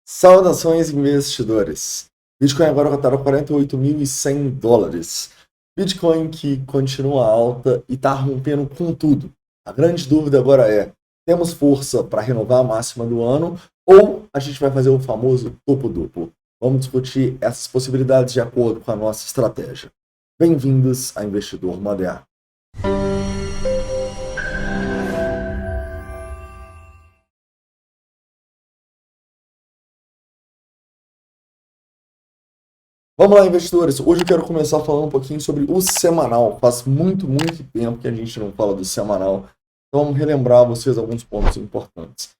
Saudações, investidores! Bitcoin agora cotada a $48.100. Bitcoin que continua alta e está rompendo com tudo. A grande dúvida agora é: temos força para renovar a máxima do ano ou a gente vai fazer o famoso topo duplo? Vamos discutir essas possibilidades de acordo com a nossa estratégia. Bem-vindos a Investidor Moderno. Vamos lá, investidores. Hoje eu quero começar falando um pouquinho sobre o semanal. Faz muito tempo que a gente não fala do semanal. Então, vamos relembrar vocês alguns pontos importantes.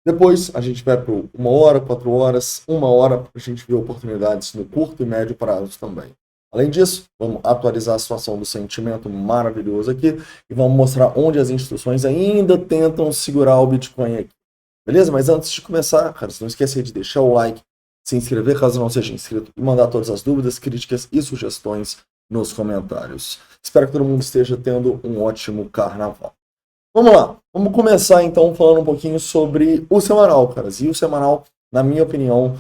Depois, a gente vai para 1 hora, 4 horas, 1 hora, para a gente ver oportunidades no curto e médio prazo também. Além disso, vamos atualizar a situação do sentimento maravilhoso aqui e vamos mostrar onde as instituições ainda tentam segurar o Bitcoin aqui. Beleza? Mas antes de começar, cara, não esqueça de deixar o like, se inscrever caso não seja inscrito e mandar todas as dúvidas, críticas e sugestões nos comentários. Espero que todo mundo esteja tendo um ótimo carnaval. Vamos lá, vamos começar então falando um pouquinho sobre o semanal, caras. E o semanal, na minha opinião,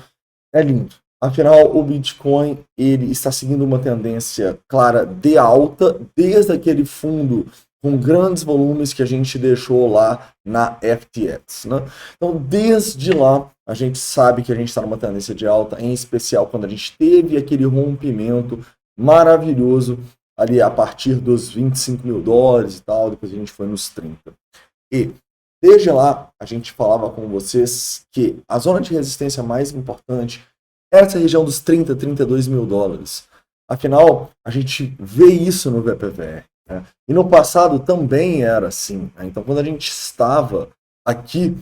é lindo. Afinal, o Bitcoin ele está seguindo uma tendência clara de alta desde aquele fundo com grandes volumes que a gente deixou lá na FTX, né? Então, desde lá, a gente sabe que a gente está numa tendência de alta, em especial quando a gente teve aquele rompimento maravilhoso ali a partir dos $25.000 e tal, depois a gente foi nos 30. E desde lá, a gente falava com vocês que a zona de resistência mais importante era essa região dos $32.000. Afinal, a gente vê isso no VPVR. Né? E no passado também era assim. Né? Então, quando a gente estava aqui,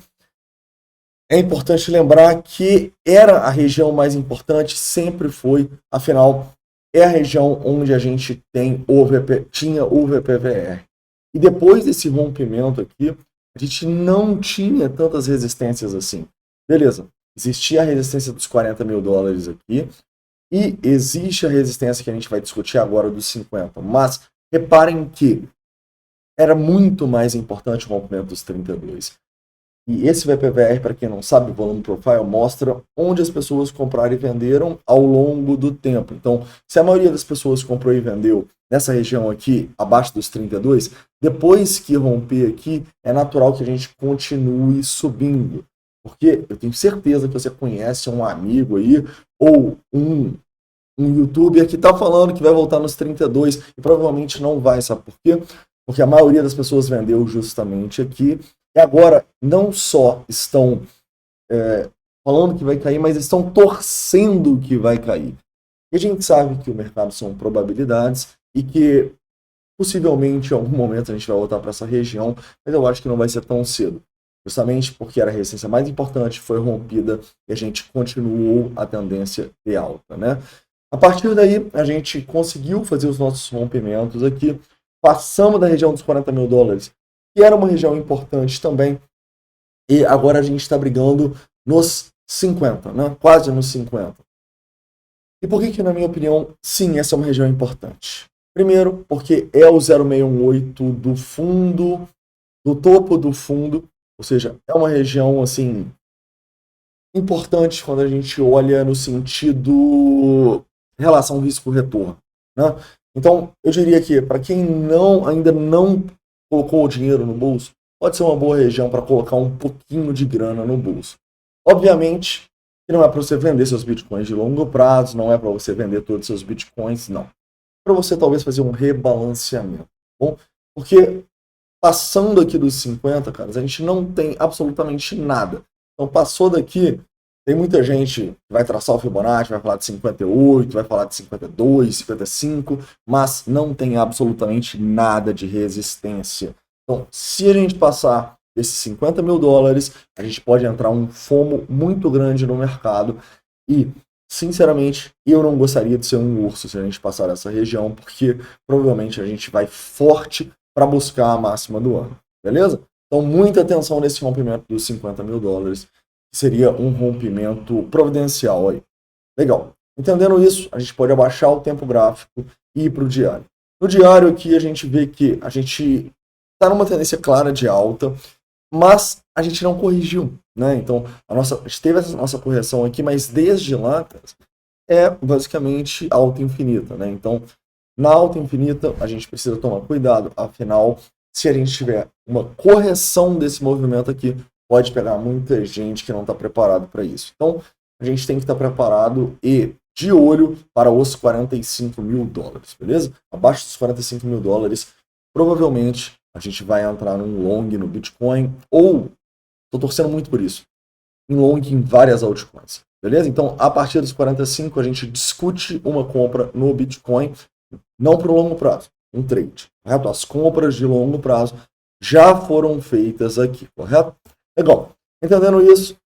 é importante lembrar que era a região mais importante, sempre foi, afinal, é a região onde a gente tinha o VPVR. E depois desse rompimento aqui, a gente não tinha tantas resistências assim. Beleza, existia a resistência dos $40.000 aqui, e existe a resistência que a gente vai discutir agora dos 50. Mas reparem que era muito mais importante o rompimento dos 32. E esse VPVR, para quem não sabe, o Volume Profile mostra onde as pessoas compraram e venderam ao longo do tempo. Então, se a maioria das pessoas comprou e vendeu nessa região aqui, abaixo dos 32, depois que romper aqui, é natural que a gente continue subindo. Porque eu tenho certeza que você conhece um amigo aí, ou um youtuber que está falando que vai voltar nos 32 e provavelmente não vai, sabe por quê? Porque a maioria das pessoas vendeu justamente aqui. E agora não só estão falando que vai cair, mas estão torcendo que vai cair. E a gente sabe que o mercado são probabilidades e que possivelmente em algum momento a gente vai voltar para essa região, mas eu acho que não vai ser tão cedo. Justamente porque era a resistência mais importante, foi rompida e a gente continuou a tendência de alta. Né? A partir daí, a gente conseguiu fazer os nossos rompimentos aqui, passamos da região dos $40.000, que era uma região importante também, e agora a gente está brigando nos 50, né? Quase nos 50. E por que, na minha opinião, sim, essa é uma região importante? Primeiro, porque é o 0,618 do fundo, do topo do fundo, ou seja, é uma região assim importante quando a gente olha no sentido relação risco-retorno. Né? Então, eu diria que para quem ainda não colocou o dinheiro no bolso, pode ser uma boa região para colocar um pouquinho de grana no bolso. Obviamente, que não é para você vender seus bitcoins de longo prazo, não é para você vender todos os seus bitcoins, não. Para você talvez fazer um rebalanceamento. Bom? Porque passando aqui dos 50, cara, a gente não tem absolutamente nada. Então, passou daqui, tem muita gente que vai traçar o Fibonacci, vai falar de 58, vai falar de 52, 55, mas não tem absolutamente nada de resistência. Então, se a gente passar esses $50.000, a gente pode entrar um FOMO muito grande no mercado e, sinceramente, eu não gostaria de ser um urso se a gente passar essa região, porque provavelmente a gente vai forte para buscar a máxima do ano, beleza? Então, muita atenção nesse rompimento dos $50.000, que seria um rompimento providencial aí. Legal. Entendendo isso, a gente pode abaixar o tempo gráfico e ir para o diário. No diário aqui a gente vê que a gente está numa tendência clara de alta, mas a gente não corrigiu. né? Então, a gente teve essa nossa correção aqui, mas desde lá, é basicamente alta infinita, né? Então, na alta infinita, a gente precisa tomar cuidado, afinal, se a gente tiver uma correção desse movimento aqui, pode pegar muita gente que não está preparado para isso. Então, a gente tem que estar preparado e de olho para os 45 mil dólares, beleza? Abaixo dos 45 mil dólares, provavelmente a gente vai entrar num long no Bitcoin, ou, estou torcendo muito por isso, em long em várias altcoins, beleza? Então, a partir dos 45, a gente discute uma compra no Bitcoin, não para o longo prazo, um trade, correto? As compras de longo prazo já foram feitas aqui, correto? Legal. Entendendo isso,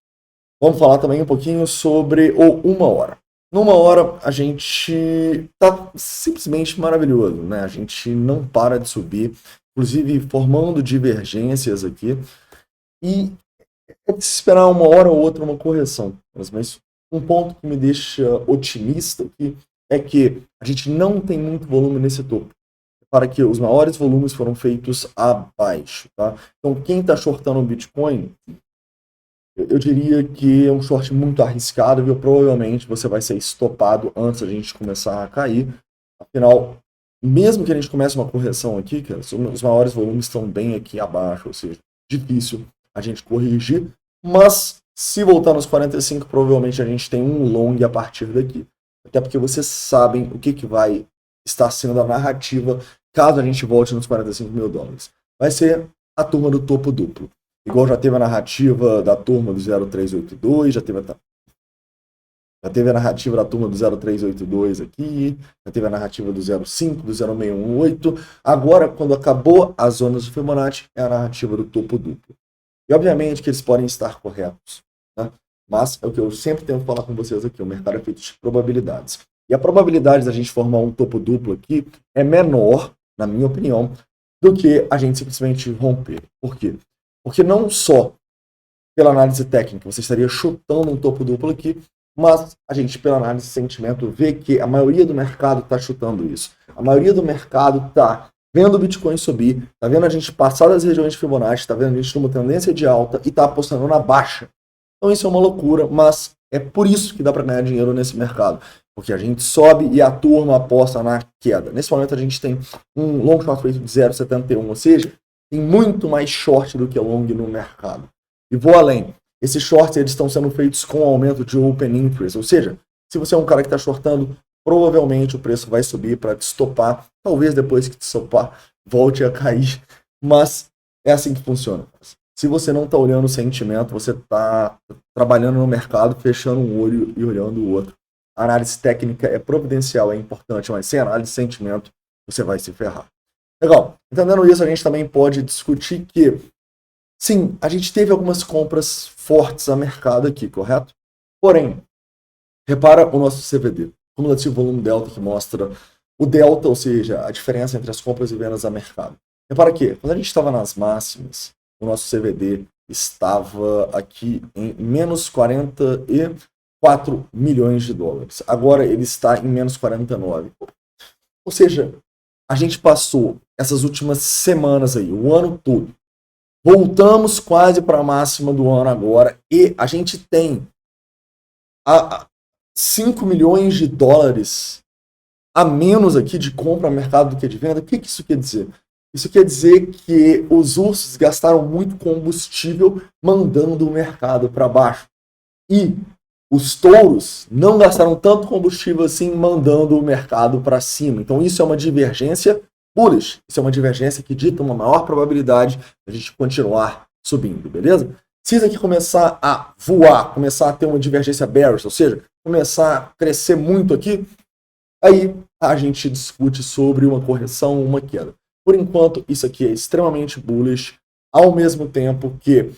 vamos falar também um pouquinho sobre o 1 hora. No 1 hora, a gente tá simplesmente maravilhoso, né? A gente não para de subir, inclusive formando divergências aqui. E é de se esperar 1 hora ou outra uma correção. Mas um ponto que me deixa otimista aqui é que a gente não tem muito volume nesse topo. Para que os maiores volumes foram feitos abaixo, tá? Então, quem está shortando o Bitcoin, eu diria que é um short muito arriscado, viu? Provavelmente você vai ser estopado antes da gente começar a cair. Afinal, mesmo que a gente comece uma correção aqui, cara, os maiores volumes estão bem aqui abaixo, ou seja, difícil a gente corrigir. Mas, se voltar nos 45, provavelmente a gente tem um long a partir daqui. Até porque vocês sabem o que vai estar sendo a narrativa caso a gente volte nos 45 mil dólares. Vai ser a turma do topo duplo. Igual já teve a narrativa da turma do 0382, já teve a narrativa da turma do 0382 aqui, já teve a narrativa do 05, do 0618. Agora, quando acabou as zonas de Fibonacci, é a narrativa do topo duplo. E obviamente que eles podem estar corretos, né? Mas é o que eu sempre tento falar com vocês aqui, o mercado é feito de probabilidades. E a probabilidade da gente formar um topo duplo aqui é menor, na minha opinião, do que a gente simplesmente romper. Por quê? Porque não só pela análise técnica você estaria chutando um topo duplo aqui, mas a gente, pela análise de sentimento, vê que a maioria do mercado está chutando isso. A maioria do mercado está vendo o Bitcoin subir, está vendo a gente passar das regiões de Fibonacci, está vendo a gente numa tendência de alta e está apostando na baixa. Então isso é uma loucura, mas é por isso que dá para ganhar dinheiro nesse mercado. Porque a gente sobe e a turma aposta na queda. Nesse momento a gente tem um long short rate de 0,71, ou seja, tem muito mais short do que long no mercado. E vou além. Esses shorts eles estão sendo feitos com aumento de open interest, ou seja, se você é um cara que está shortando, provavelmente o preço vai subir para te estopar. Talvez depois que te estopar, volte a cair. Mas é assim que funciona. Se você não está olhando o sentimento, você está trabalhando no mercado, fechando um olho e olhando o outro. A análise técnica é providencial, é importante, mas sem análise de sentimento, você vai se ferrar. Legal. Entendendo isso, a gente também pode discutir que, sim, a gente teve algumas compras fortes a mercado aqui, correto? Porém, repara o nosso CVD, cumulativo volume delta, que mostra o delta, ou seja, a diferença entre as compras e vendas a mercado. Repara que, quando a gente estava nas máximas, o nosso CVD estava aqui em menos 44 milhões de dólares. Agora ele está em menos 49. Ou seja, a gente passou essas últimas semanas aí, o ano todo. Voltamos quase para a máxima do ano agora e a gente tem 5 milhões de dólares a menos aqui de compra no mercado do que de venda. O que isso quer dizer? Isso quer dizer que os ursos gastaram muito combustível mandando o mercado para baixo. E os touros não gastaram tanto combustível assim mandando o mercado para cima. Então isso é uma divergência bullish. Isso é uma divergência que dita uma maior probabilidade de a gente continuar subindo, beleza? Se isso aqui começar a voar, começar a ter uma divergência bearish, ou seja, começar a crescer muito aqui, aí a gente discute sobre uma correção ou uma queda. Por enquanto, isso aqui é extremamente bullish, ao mesmo tempo que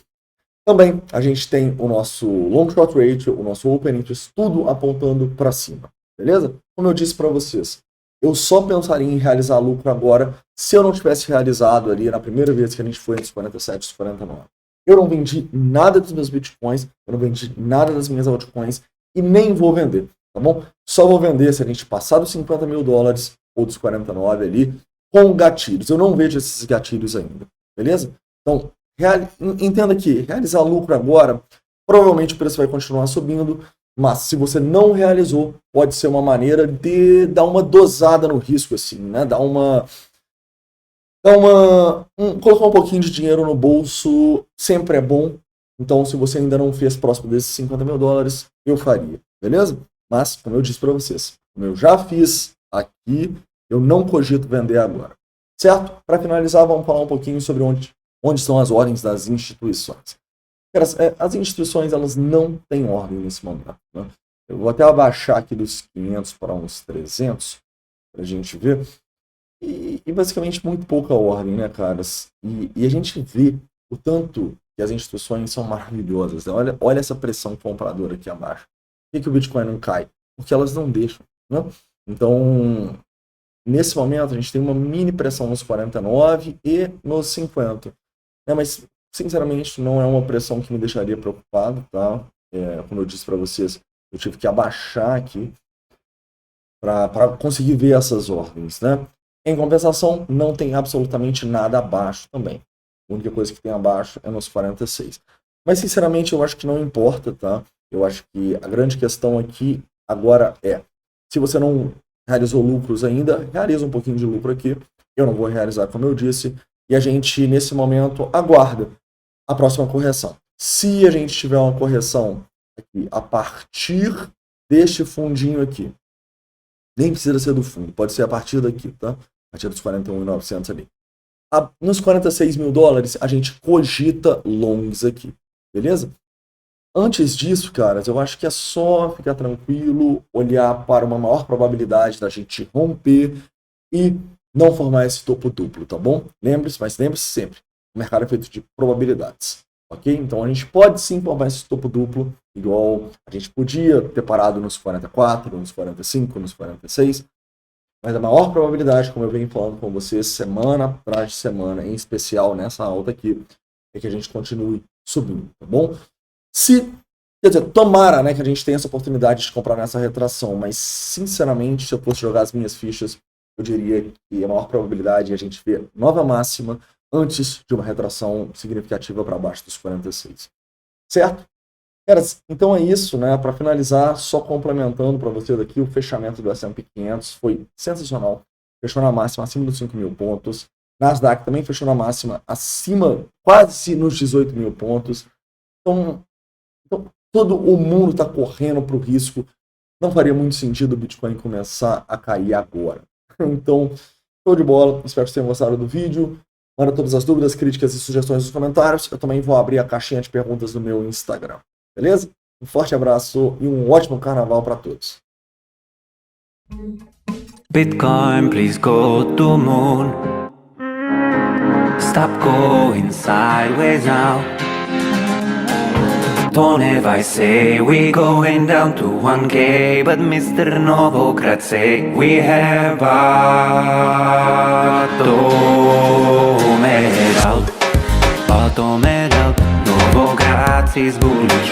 também a gente tem o nosso long short ratio, o nosso open interest, tudo apontando para cima, beleza? Como eu disse para vocês, eu só pensaria em realizar lucro agora se eu não tivesse realizado ali na primeira vez que a gente foi nos 47, os 49. Eu não vendi nada dos meus bitcoins, eu não vendi nada das minhas altcoins e nem vou vender, tá bom? Só vou vender se a gente passar dos 50 mil dólares ou dos 49 ali com gatilhos. Eu não vejo esses gatilhos ainda, beleza? Então, Entenda que realizar lucro agora, provavelmente o preço vai continuar subindo, mas se você não realizou, pode ser uma maneira de dar uma dosada no risco, assim, né? Colocar um pouquinho de dinheiro no bolso sempre é bom. Então, se você ainda não fez próximo desses $50 mil, eu faria, beleza? Mas, como eu disse para vocês, como eu já fiz aqui, eu não cogito vender agora. Certo? Para finalizar, vamos falar um pouquinho sobre onde estão as ordens das instituições. As instituições, elas não têm ordem nesse momento, né? Eu vou até abaixar aqui dos 500 para uns 300, para a gente ver. E basicamente muito pouca ordem, né, caras? E a gente vê o tanto que as instituições são maravilhosas, né? Olha essa pressão compradora aqui abaixo. Por que o Bitcoin não cai? Porque elas não deixam, né? Então, nesse momento, a gente tem uma mini pressão nos 49 e nos 50. Né? Mas, sinceramente, não é uma pressão que me deixaria preocupado, tá? Como eu disse para vocês, eu tive que abaixar aqui para conseguir ver essas ordens, né? Em compensação, não tem absolutamente nada abaixo também. A única coisa que tem abaixo é nos 46. Mas, sinceramente, eu acho que não importa, tá? Eu acho que a grande questão aqui agora é, se você não realizou lucros ainda, realiza um pouquinho de lucro aqui. Eu não vou realizar, como eu disse. E a gente, nesse momento, aguarda a próxima correção. Se a gente tiver uma correção aqui a partir deste fundinho aqui, nem precisa ser do fundo, pode ser a partir daqui, tá? A partir dos 41.900 ali. Nos 46 mil dólares, a gente cogita longs aqui, beleza? Antes disso, caras, eu acho que é só ficar tranquilo, olhar para uma maior probabilidade da gente romper e não formar esse topo duplo, tá bom? Lembre-se sempre, o mercado é feito de probabilidades, ok? Então a gente pode sim formar esse topo duplo, igual a gente podia ter parado nos 44, nos 45, nos 46, mas a maior probabilidade, como eu venho falando com vocês semana atrás de semana, em especial nessa alta aqui, é que a gente continue subindo, tá bom? Quer dizer, tomara, né, que a gente tenha essa oportunidade de comprar nessa retração, mas sinceramente, se eu fosse jogar as minhas fichas, eu diria que a maior probabilidade é a gente ver nova máxima antes de uma retração significativa para baixo dos 46. Certo? Cara, então é isso, né? Para finalizar, só complementando para vocês aqui, o fechamento do S&P 500 foi sensacional. Fechou na máxima acima dos 5 mil pontos. Nasdaq também fechou na máxima acima, quase nos 18 mil pontos. Então todo o mundo está correndo para o risco. Não faria muito sentido o Bitcoin começar a cair agora. Então, show de bola. Espero que vocês tenham gostado do vídeo. Manda todas as dúvidas, críticas e sugestões nos comentários. Eu também vou abrir a caixinha de perguntas no meu Instagram. Beleza? Um forte abraço e um ótimo carnaval para todos. Bitcoin, please go to moon. Stop going sideways now. Tone vai say we going down to 1K, but Mr. Novogratz say we have bottomed out, Novogratz is bullish.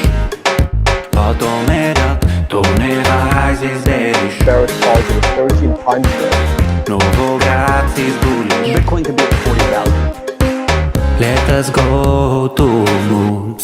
Bottomed out, Tone Weiss is bearish. Bearish positive 1300. Novogratz is bullish. Bitcoin could be at 40,000. Let us go to moon.